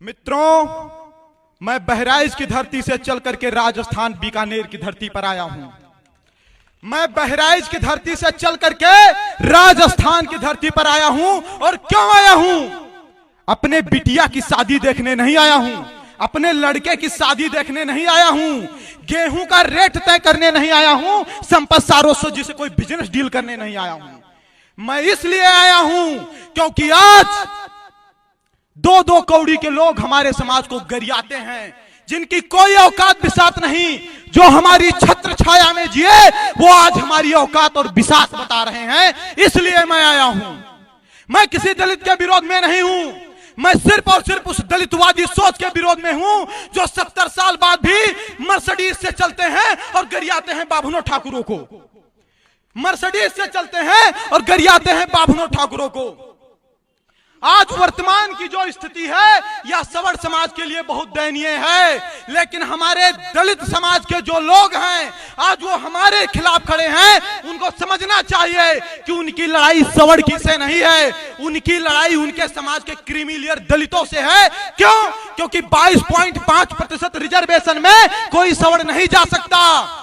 मित्रों, मैं बहराइच की धरती से चल करके राजस्थान बीकानेर की धरती पर आया हूं। मैं बहराइच की धरती से चल करके राजस्थान की धरती पर आया हूं। और क्यों आया हूं? अपने बिटिया की शादी देखने नहीं आया हूं, अपने लड़के की शादी देखने नहीं आया हूं, गेहूं का रेट तय करने नहीं आया हूं, संपत सारों जी से कोई बिजनेस डील करने नहीं आया हूं। मैं इसलिए आया हूं क्योंकि आज दो दो कौड़ी के लोग हमारे समाज को गरियाते हैं, जिनकी कोई औकात बिसात नहीं, जो हमारी छत्र छाया में जिए वो आज हमारी औकात और बिसात बता रहे हैं। इसलिए मैं आया हूं। मैं किसी दलित के विरोध में नहीं हूं, मैं सिर्फ और सिर्फ उस दलितवादी सोच के विरोध में हूं जो 70 साल बाद भी मर्सिडीज से चलते हैं और गरियाते हैं बाभनों ठाकुरों को। मर्सिडीज से चलते हैं और गरियाते हैं बाभनों ठाकुरों को। आज वर्तमान की जो स्थिति है यह सवर्ण समाज के लिए बहुत दयनीय है, लेकिन हमारे दलित समाज के जो लोग हैं आज वो हमारे खिलाफ खड़े हैं। उनको समझना चाहिए कि उनकी लड़ाई सवर्ण की से नहीं है, उनकी लड़ाई उनके समाज के क्रीमिलियर दलितों से है। क्यों? क्योंकि 22.5% रिजर्वेशन में कोई सवर्ण नहीं जा सकता।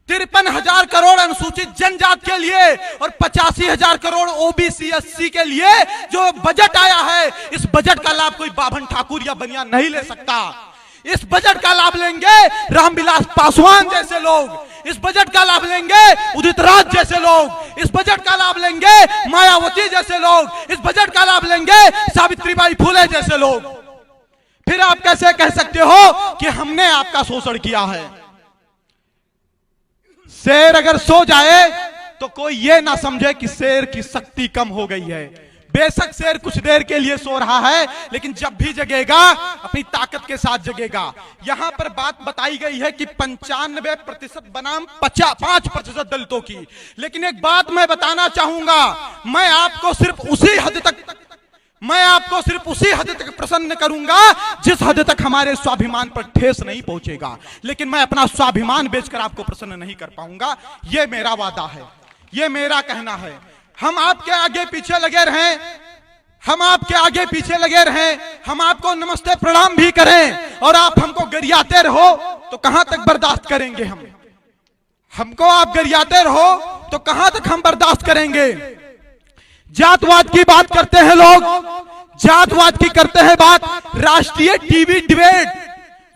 53,000 करोड़ अनुसूचित जनजाति के लिए और 85,000 करोड़ ओबीसी एससी के लिए जो बजट आया है, इस बजट का लाभ कोई बाभन ठाकुर या बनिया नहीं ले सकता। इस बजट का लाभ लेंगे रामविलास पासवान जैसे लोग, इस बजट का लाभ लेंगे उदित राज जैसे लोग, इस बजट का लाभ लेंगे मायावती जैसे लोग, इस बजट का लाभ लेंगे सावित्रीबाई फुले जैसे लोग। फिर आप कैसे कह सकते हो कि हमने आपका शोषण किया है? शेर अगर सो जाए तो कोई ये ना समझे कि शेर की शक्ति कम हो गई है। बेशक शेर कुछ देर के लिए सो रहा है, लेकिन जब भी जगेगा अपनी ताकत के साथ जगेगा। यहां पर बात बताई गई है कि 95% बनाम 5% दलितों की। लेकिन एक बात मैं बताना चाहूंगा, मैं आपको सिर्फ उसी हद तक प्रसन्न करूंगा जिस हद तक हमारे स्वाभिमान पर ठेस नहीं पहुंचेगा। लेकिन मैं अपना स्वाभिमान बेचकर आपको प्रसन्न नहीं कर पाऊंगा। यह मेरा वादा है, यह मेरा कहना है। हम आपके आगे पीछे लगे रहें, हम आपके आगे पीछे लगे रहें, हम आपको नमस्ते प्रणाम भी करें और आप हमको गरियाते रहो तो कहां तक बर्दाश्त करेंगे? हमको आप गरियाते रहो तो कहां तक हम बर्दाश्त करेंगे? जातवाद की बात करते हैं लोग, जातवाद की करते हैं बात। राष्ट्रीय टीवी डिबेट,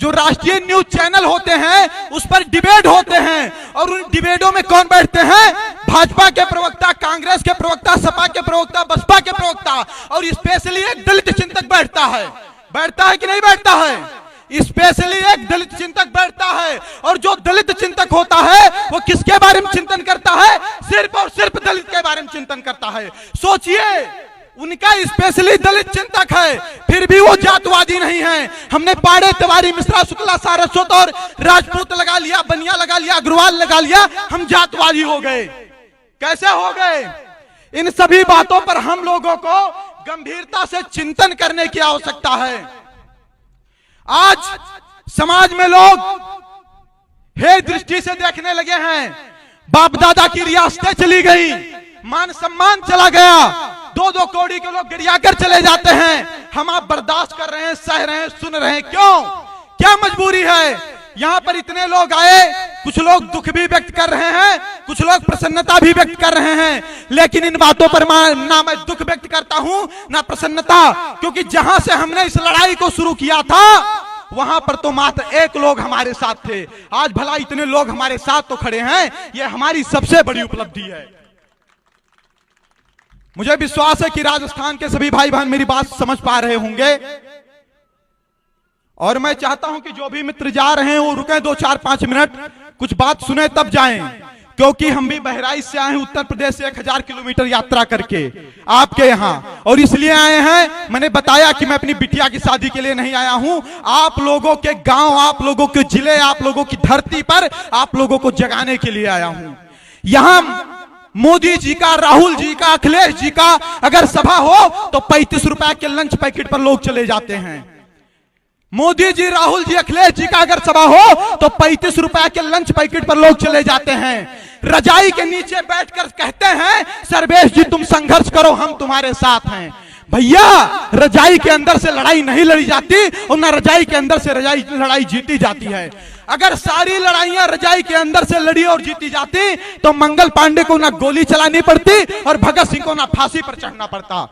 जो राष्ट्रीय न्यूज चैनल होते हैं उस पर डिबेट होते हैं, और उन डिबेटों में कौन बैठते हैं? भाजपा के प्रवक्ता, कांग्रेस के प्रवक्ता, सपा के प्रवक्ता, बसपा के प्रवक्ता, और स्पेशली एक दलित चिंतक बैठता है कि नहीं बैठता है? स्पेशली एक दलित चिंतक बैठता है। और जो दलित चिंतक होता है वो किसके बारे में चिंतन करता है? सिर्फ और सिर्फ दलित के बारे में चिंतन करता है। सोचिए, उनका स्पेशली दलित चिंतक है, फिर भी वो जातवादी नहीं है। हमने पाड़े, तिवारी, मिश्रा, शुक्ला, सारस्वत और राजपूत लगा लिया, बनिया लगा लिया, अग्रवाल लगा लिया, हम जातवादी हो गए। कैसे हो गए? इन सभी बातों पर हम लोगों को गंभीरता से चिंतन करने की आवश्यकता है। आज समाज में लोग हे दृष्टि से देखने लगे हैं। बाप दादा की रियासतें चली गई, मान सम्मान चला गया, दो दो कौड़ी के लोग गिरियाकर चले जाते हैं। हम आप बर्दाश्त कर रहे हैं, सह रहे हैं, सुन रहे हैं। क्यों? क्या मजबूरी है? यहां पर इतने लोग आए, कुछ लोग दुख भी व्यक्त कर रहे हैं, कुछ लोग प्रसन्नता भी व्यक्त कर रहे हैं, लेकिन इन बातों पर ना मैं दुख व्यक्त करता हूं ना प्रसन्नता, क्योंकि जहां से हमने इस लड़ाई को शुरू किया था वहां पर तो मात्र एक लोग हमारे साथ थे। आज भला इतने लोग हमारे साथ तो खड़े हैं, यह हमारी सबसे बड़ी उपलब्धि है। मुझे विश्वास है कि राजस्थान के सभी भाई बहन मेरी बात समझ पा रहे होंगे, और मैं चाहता हूं कि जो भी मित्र जा रहे हैं वो रुकें 2-4-5 मिनट, कुछ बात सुने तब जाएं, क्योंकि हम भी बहराइच से आए हैं, उत्तर प्रदेश से 1000 किलोमीटर यात्रा करके आपके यहाँ, और इसलिए आए हैं। मैंने बताया कि मैं अपनी बिटिया की शादी के लिए नहीं आया हूं, आप लोगों के गांव, आप लोगों के जिले, आप लोगों की धरती पर आप लोगों को जगाने के लिए आया हूं। यहां मोदी जी का, राहुल जी का, अखिलेश जी का अगर सभा हो तो 35 रुपए के लंच पैकेट पर लोग चले जाते हैं। मोदी जी, राहुल जी, अखिलेश जी का अगर सभा हो तो 35 रुपए के लंच पैकेट पर लोग चले जाते हैं। रजाई के नीचे बैठकर कहते हैं सर्वेश जी तुम संघर्ष करो, हम तुम्हारे साथ हैं। भैया रजाई के अंदर से लड़ाई नहीं लड़ी जाती और ना रजाई के अंदर से लड़ाई जीती जाती है। अगर सारी लड़ाइयां रजाई के अंदर से लड़ी और जीती जाती तो मंगल पांडे को ना गोली चलानी पड़ती और भगत सिंह को ना फांसी पर चढ़ना पड़ता।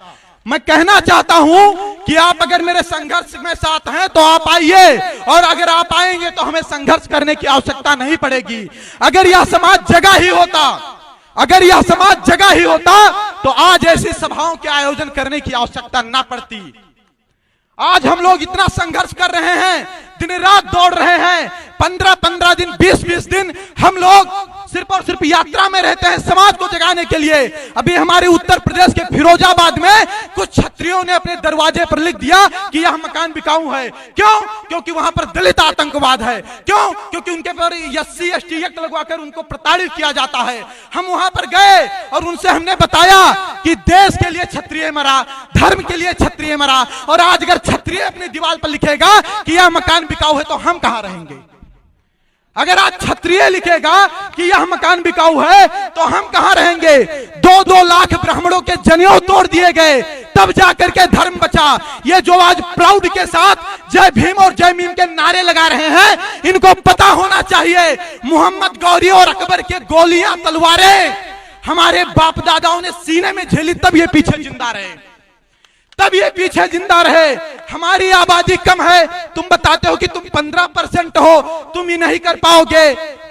मैं कहना चाहता हूं कि आप अगर मेरे संघर्ष में साथ हैं तो आप आइए, और अगर आप आएंगे तो हमें संघर्ष करने की आवश्यकता नहीं पड़ेगी। अगर यह समाज जगह ही होता, अगर यह समाज जगह ही होता तो आज ऐसी सभाओं के आयोजन करने की आवश्यकता ना पड़ती। आज हम लोग इतना संघर्ष कर रहे हैं, दिन रात दौड़ रहे हैं, 15-15 दिन, 20-20 दिन हम लोग सिर्फ और सिर्फ यात्रा में रहते हैं समाज को जगाने के लिए। अभी हमारे उत्तर प्रदेश के फिरोजाबाद में कुछ छत्रियों ने अपने दरवाजे पर लिख दिया कि यह मकान बिकाऊ है। क्यों? क्योंकि वहां पर दलित आतंकवाद है। क्यों? क्योंकि उनके पर SC/ST एक्ट लगवाकर उनको प्रताड़ित किया जाता है। हम वहां पर गए और उनसे हमने बताया कि देश के लिए क्षत्रिय मरा, धर्म के लिए क्षत्रिय मरा, और आज अगर क्षत्रिय अपनी दीवार पर लिखेगा कि यह मकान बिकाऊ है तो हम कहां रहेंगे? अगर आज क्षत्रिय लिखेगा कि यह मकान बिकाऊ है तो हम कहां रहेंगे? 2-2 लाख ब्राह्मणों के जनेऊ तोड़ दिए गए, तब जाकर के धर्म बचा। ये जो आज प्राउड के साथ जय भीम और जय मीम के नारे लगा रहे हैं, इनको पता होना चाहिए मोहम्मद गौरी और अकबर के गोलियां तलवारें हमारे बाप दादाओं ने सीने में झेली, तब ये पीछे जिंदा रहे, तब ये पीछे जिंदा रहे। हमारी आबादी कम है, तुम बताते हो कि तुम 15% हो, तुम ही नहीं कर पाओगे।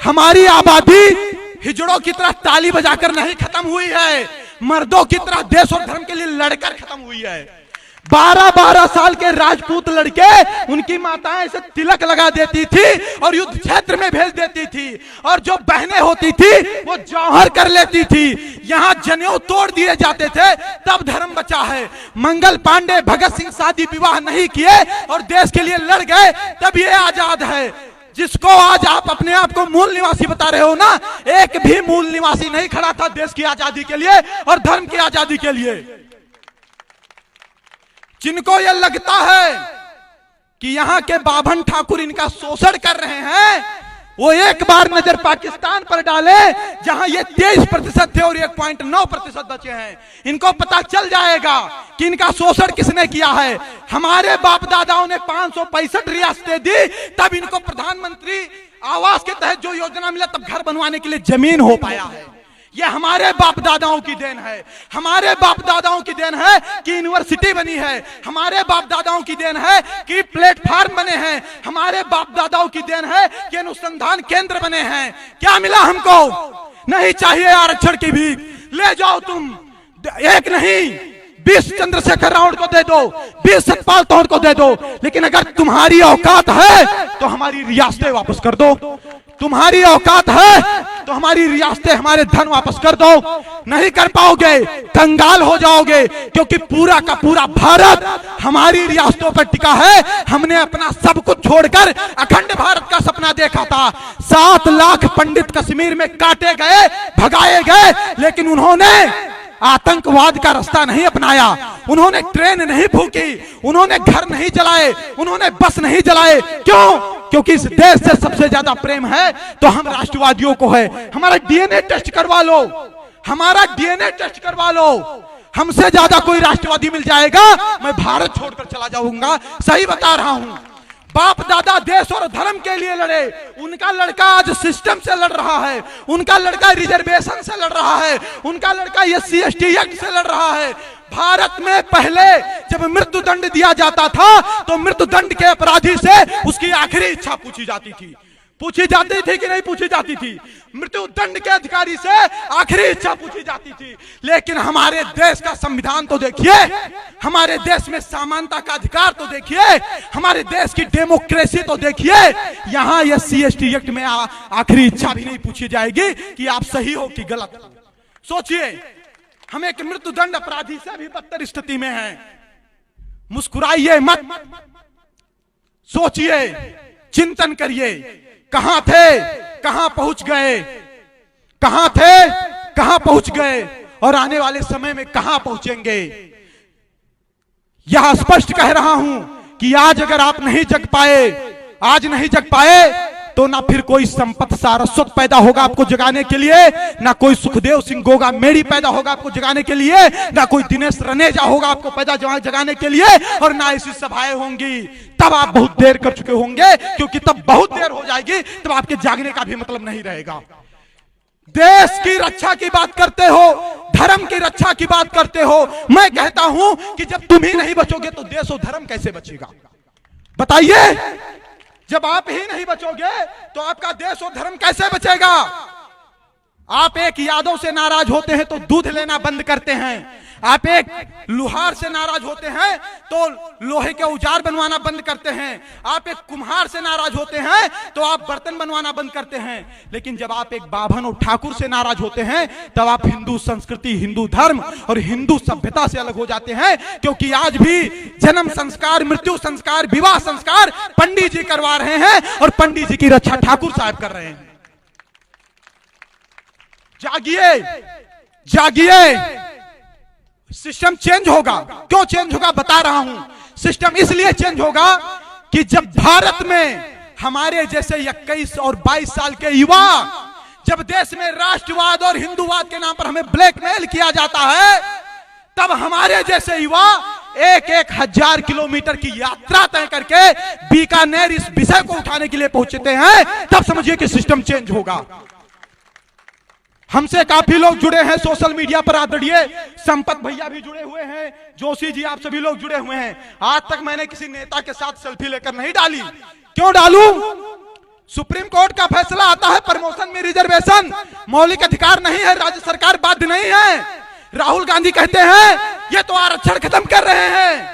हमारी आबादी हिजड़ों की तरह ताली बजाकर नहीं खत्म हुई है, मर्दों की तरह देश और धर्म के लिए लड़कर खत्म हुई है। 12-12 साल के राजपूत लड़के, उनकी माताएं ऐसे तिलक लगा देती थी और युद्ध क्षेत्र में भेज देती थी, और जो बहनें होती थी वो जौहर कर लेती थी। यहाँ जनेऊ तोड़ दिए जाते थे, तब धर्म बचा है। मंगल पांडे, भगत सिंह शादी विवाह नहीं किए और देश के लिए लड़ गए, तब ये आजाद है। जिसको आज आप अपने आप को मूल निवासी बता रहे हो ना, एक भी मूल निवासी नहीं खड़ा था देश की आजादी के लिए और धर्म की आजादी के लिए। जिनको यह लगता है कि यहां के बाभन ठाकुर इनका शोषण कर रहे हैं, वो एक बार नजर पाकिस्तान पर डाले जहां ये 23% थे और 1.9% बचे हैं। इनको पता चल जाएगा कि इनका शोषण किसने किया है। हमारे बाप दादाओं ने 565 रियासतें दी, तब इनको प्रधानमंत्री आवास के तहत जो योजना मिला, तब घर बनवाने के लिए जमीन हो पाया है। ये हमारे बाप दादाओं की देन है। हमारे बाप दादाओं की देन है कि यूनिवर्सिटी बनी है। हमारे बाप दादाओं की देन है कि प्लेटफार्म बने हैं। हमारे बाप दादाओं की देन है कि अनुसंधान केंद्र बने हैं। क्या मिला हमको? नहीं चाहिए आरक्षण की भी, ले जाओ तुम। एक नहीं, 20 चंद्रशेखर रावण को दे दो, 20 सतपाल तोड़ को दे दो, लेकिन अगर तुम्हारी औकात है तो हमारी रियासतें वापस कर दो। तुम्हारी औकात है तो हमारी रियासतें, हमारे धन वापस कर दो। नहीं कर पाओगे, कंगाल हो जाओगे, क्योंकि पूरा का पूरा भारत हमारी रियासतों पर टिका है। हमने अपना सब कुछ छोड़कर अखंड भारत का सपना देखा था। 7 लाख पंडित कश्मीर में काटे गए, भगाए गए, लेकिन उन्होंने आतंकवाद का रास्ता नहीं अपनाया। उन्होंने ट्रेन नहीं फूकी, उन्होंने घर नहीं जलाए, उन्होंने बस नहीं जलाए। क्यों? क्योंकि इस देश से सबसे ज्यादा प्रेम है तो हम राष्ट्रवादियों को है। हमारा डीएनए टेस्ट करवा लो, हमारा डीएनए टेस्ट करवा लो। हमसे ज्यादा कोई राष्ट्रवादी मिल जाएगा, मैं भारत छोड़कर चला जाऊंगा। सही बता रहा हूं। बाप दादा देश और धर्म के लिए लड़े, उनका लड़का आज सिस्टम से लड़ रहा है, उनका लड़का रिजर्वेशन से लड़ रहा है, उनका लड़का SC/ST एक्ट से लड़ रहा है। भारत में पहले जब मृत्यु दंड दिया जाता था तो मृत्यु दंड के अपराधी से उसकी आखिरी इच्छा पूछी जाती थी। पूछी जाती थी कि नहीं पूछी जाती थी? मृत्यु दंड के अधिकारी से आखिरी इच्छा पूछी जाती थी। लेकिन हमारे देश का संविधान तो देखिए, हमारे देश में समानता का अधिकार तो देखिए, हमारे देश की डेमोक्रेसी तो देखिए। यहाँ SC/ST एक्ट में आखिरी इच्छा भी नहीं पूछी जाएगी कि आप सही हो कि गलत। सोचिए, हम एक मृत्यु दंड अपराधी से भी बदतर स्थिति में हैं। मुस्कुराइए मत, सोचिए, चिंतन करिए। कहां थे, कहां पहुंच गए, कहां थे, कहां पहुंच गए, और आने वाले समय में कहां पहुंचेंगे। यह स्पष्ट कह रहा हूं कि आज अगर आप नहीं जग पाए, आज नहीं जग पाए तो ना फिर कोई संपत सारस्वत पैदा होगा आपको जगाने के लिए, ना कोई सुखदेव सिंह गोगा मेरी पैदा होगा आपको जगाने के लिए, ना कोई दिनेश रनेजा होगा आपको पैदा जगाने के लिए, और ना ऐसी सभाएं होंगी। तब आप बहुत देर कर चुके होंगे, क्योंकि तब बहुत देर हो जाएगी, तब आपके जागने का भी मतलब नहीं रहेगा। देश की रक्षा की बात करते हो, धर्म की रक्षा की बात करते हो। मैं कहता हूं कि जब तुम ही नहीं बचोगे तो देश और धर्म कैसे बचेगा? बताइए, जब आप ही नहीं बचोगे तो आपका देश और धर्म कैसे बचेगा? आप एक यादव से नाराज होते हैं तो दूध लेना बंद करते हैं, आप एक लुहार से नाराज होते हैं तो लोहे के औजार बनवाना बंद करते हैं, आप एक कुम्हार से नाराज होते हैं तो आप बर्तन बनवाना बंद करते हैं। लेकिन जब आप एक बाभन और ठाकुर से नाराज होते हैं तब आप हिंदू संस्कृति, हिंदू धर्म और हिंदू सभ्यता से अलग हो जाते हैं। क्योंकि आज भी जन्म संस्कार, मृत्यु संस्कार, विवाह संस्कार पंडित जी करवा रहे हैं और पंडित जी की रक्षा ठाकुर साहब कर रहे हैं। जागिए, जागिए, सिस्टम चेंज होगा। क्यों चेंज होगा बता रहा हूं। सिस्टम इसलिए चेंज होगा कि जब भारत में हमारे जैसे 21 और 22 साल के युवा, जब देश में राष्ट्रवाद और हिंदूवाद के नाम पर हमें ब्लैकमेल किया जाता है, तब हमारे जैसे युवा 1-1 हजार किलोमीटर की यात्रा तय करके बीकानेर इस विषय को उठाने के लिए पहुंचते हैं, तब समझिए कि सिस्टम चेंज होगा। हमसे काफी लोग जुड़े हैं सोशल मीडिया पर, आदरणीय संपत भैया भी जुड़े हुए हैं, जोशी जी, आप सभी लोग जुड़े हुए हैं। आज तक मैंने किसी नेता के साथ सेल्फी लेकर नहीं डाली। क्यों डालूं? सुप्रीम कोर्ट का फैसला आता है, प्रमोशन में रिजर्वेशन मौलिक अधिकार नहीं है, राज्य सरकार बाध्य नहीं है। राहुल गांधी कहते हैं ये तो आरक्षण खत्म कर रहे हैं,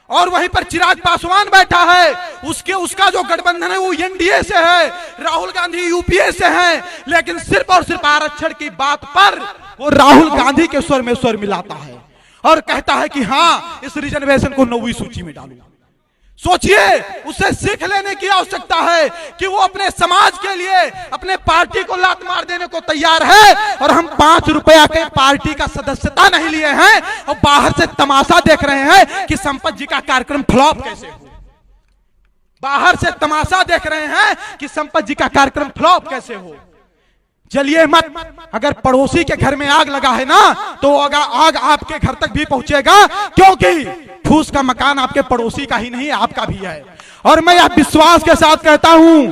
और वहीं पर चिराग पासवान बैठा है, उसका जो गठबंधन है वो एनडीए से है, राहुल गांधी यूपीए से है, लेकिन सिर्फ और सिर्फ आरक्षण की बात पर वो राहुल गांधी के स्वर में स्वर मिलाता है और कहता है कि हाँ इस रिजर्वेशन को 9वीं सूची में डालूं। सोचिए, उसे सीख लेने की आवश्यकता है कि वो अपने समाज के लिए अपने पार्टी को लात मार देने को तैयार है, और हम 5 रुपया के पार्टी का सदस्यता नहीं लिए हैं और बाहर से तमाशा देख रहे हैं कि संपत जी का कार्यक्रम फ्लॉप कैसे हो। बाहर से तमाशा देख रहे हैं कि संपत जी का कार्यक्रम फ्लॉप कैसे हो। जलिए मत। अगर पड़ोसी के घर में आग लगा है ना, तो आग आपके घर तक भी पहुंचेगा, क्योंकि फूस का मकान आपके पड़ोसी का ही नहीं आपका भी है। और मैं यह विश्वास के साथ कहता हूं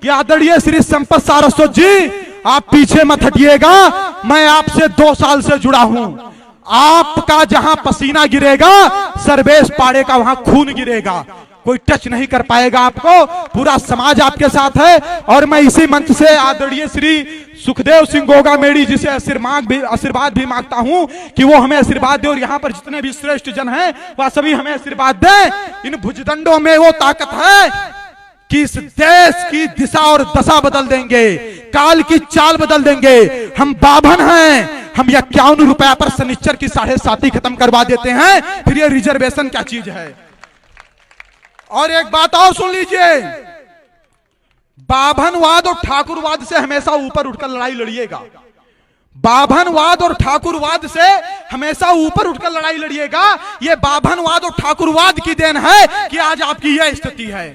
कि आदरणीय श्री संपत सारस्वत जी, आप पीछे मत हटिएगा। मैं आपसे 2 साल से जुड़ा हूं। आपका जहां पसीना गिरेगा, सर्वेश पाड़े का वहां खून गिरेगा। कोई टच नहीं कर पाएगा आपको, पूरा समाज आपके साथ है। और मैं इसी मंच से आदरणीय श्री सुखदेव सिंह गोगा मेरी जी से आशीर्वाद भी मांगता हूं कि वो हमें आशीर्वाद दे, और यहाँ पर जितने भी श्रेष्ठ जन हैं वह सभी हमें आशीर्वाद दें। इन भुजदंडों में वो ताकत है कि इस देश की दिशा और दशा बदल देंगे, काल की चाल बदल देंगे। हम बाभन हैं, हम 51 रुपया पर शनिश्चर की 7.5 खत्म करवा देते हैं, फिर ये रिजर्वेशन क्या चीज है। और एक बात और सुन लीजिए, बाभनवाद और ठाकुरवाद से हमेशा ऊपर उठकर लड़ाई लड़िएगा। बाभनवाद और ठाकुरवाद से हमेशा ऊपर उठकर लड़ाई लड़िएगा। ये बाभनवाद और ठाकुरवाद की देन है कि आज आपकी यह स्थिति है।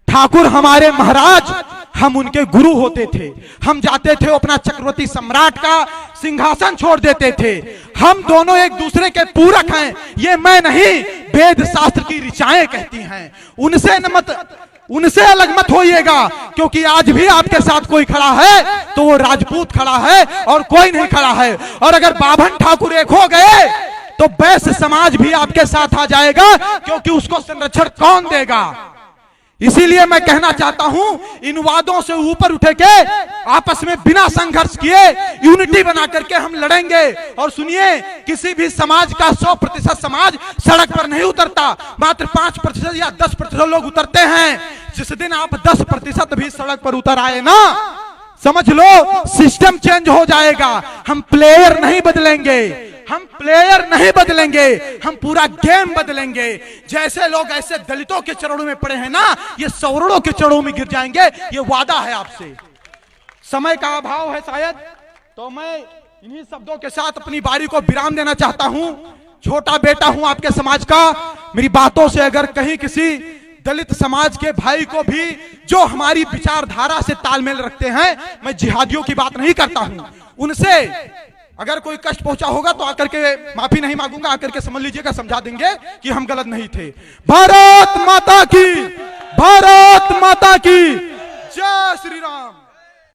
ठाकुर हमारे महाराज, हम उनके गुरु होते थे। हम जाते थे अपना चक्रवर्ती सम्राट का सिंहासन छोड़ देते थे। हम दोनों एक दूसरे के पूरक हैं, ये मैं नहीं, वेद शास्त्र की ऋचाएं कहती हैं। उनसे अलग मत होइएगा, क्योंकि आज भी आपके साथ कोई खड़ा है तो वो राजपूत खड़ा है और कोई नहीं खड़ा है। और अगर बाभन ठाकुर एक हो गए तो वैश्य समाज भी आपके साथ आ जाएगा, क्योंकि उसको संरक्षण कौन देगा। इसीलिए मैं कहना चाहता हूं, इन वादों से ऊपर उठे के आपस में बिना संघर्ष किए यूनिटी बना करके हम लड़ेंगे। और सुनिए, किसी भी समाज का 100% समाज सड़क पर नहीं उतरता, मात्र 5% या 10% लोग उतरते हैं। जिस दिन आप 10% भी सड़क पर उतर आए ना, समझ लो सिस्टम चेंज हो जाएगा। हम प्लेयर नहीं बदलेंगे, हम प्लेयर नहीं बदलेंगे, हम पूरा गेम बदलेंगे। जैसे लोग ऐसे दलितों के चरणों में पड़े हैं ना, ये सवर्णों के चरणों में गिर जाएंगे, ये वादा है आपसे। समय का अभाव है शायद, तो मैं इन्हीं शब्दों के साथ अपनी बारी को विराम देना चाहता हूं। छोटा बेटा हूं आपके समाज का। मेरी बातों से अगर कहीं किसी दलित समाज के भाई को भी जो हमारी विचारधारा से तालमेल रखते हैं, मैं जिहादियों की बात नहीं करता हूं, उनसे अगर कोई कष्ट पहुंचा होगा तो आकर के माफी नहीं मांगूंगा, आकर के समझ लीजिएगा, समझा देंगे कि हम गलत नहीं थे। भारत माता की, भारत माता की जय श्री राम।